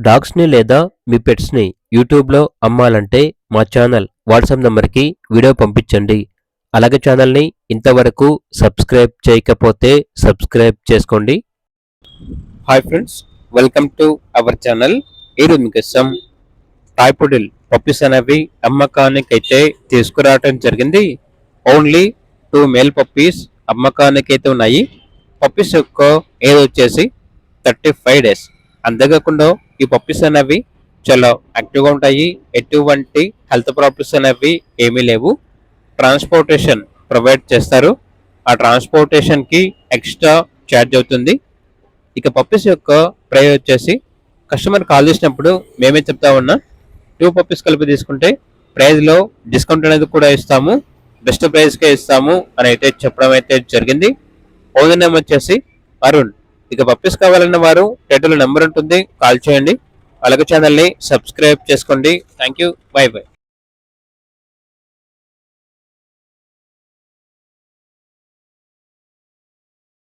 డాగ్స్ని లేదా మీ పెట్స్ని యూట్యూబ్లో అమ్మాలంటే మా ఛానల్ వాట్సాప్ నెంబర్కి వీడియో పంపించండి. అలాగే ఛానల్ని ఇంతవరకు సబ్స్క్రైబ్ చేయకపోతే సబ్స్క్రైబ్ చేసుకోండి. Hi friends, welcome to our channel. ఈరోజు మీకోసం టాయ్ పుడిల్ పప్పీస్ అనేవి అమ్మకానికి అయితే తీసుకురావడం జరిగింది. ఓన్లీ 2 మేల్ పప్పీస్ అమ్మకానికి అయితే ఉన్నాయి. పప్పీస్ యొక్క ఏజ్ వచ్చేసి 35 days. అంతేకాకుండా ఈ పప్పీస్ అనేవి చాలా యాక్టివ్గా ఉంటాయి. ఎటువంటి హెల్త్ ప్రాబ్లమ్స్ అనేవి ఏమీ లేవు. ట్రాన్స్పోర్టేషన్ ప్రొవైడ్ చేస్తారు. ఆ ట్రాన్స్పోర్టేషన్కి ఎక్స్ట్రా ఛార్జ్ అవుతుంది. ఇక పప్పీస్ యొక్క ప్రైస్ వచ్చేసి కస్టమర్ కాల్ చేసినప్పుడు మేమే చెప్తా ఉన్నా 2 పప్పీస్ కలిపి తీసుకుంటే ప్రైస్లో డిస్కౌంట్ అనేది కూడా ఇస్తాము, బెస్ట్ ప్రైస్కే ఇస్తాము అని అయితే చెప్పడం అయితే జరిగింది. ఓనర్ నేమ్ వచ్చేసి అరుణ్. ఇక పప్పీస్ కావాలన్న వారు టైటిల్ నెంబర్ ఉంటుంది, కాల్ చేయండి. అలాగే ఛానల్ని సబ్స్క్రైబ్ చేసుకోండి. Thank you, by by.